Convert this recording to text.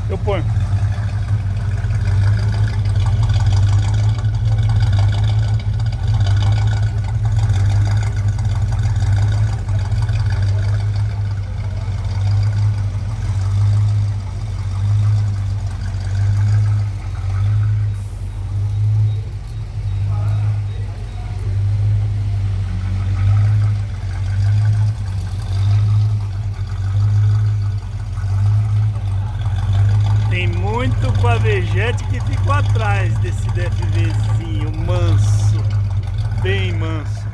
Eu ponho. Tem muito pavejete que ficou atrás desse DFVzinho manso, bem manso.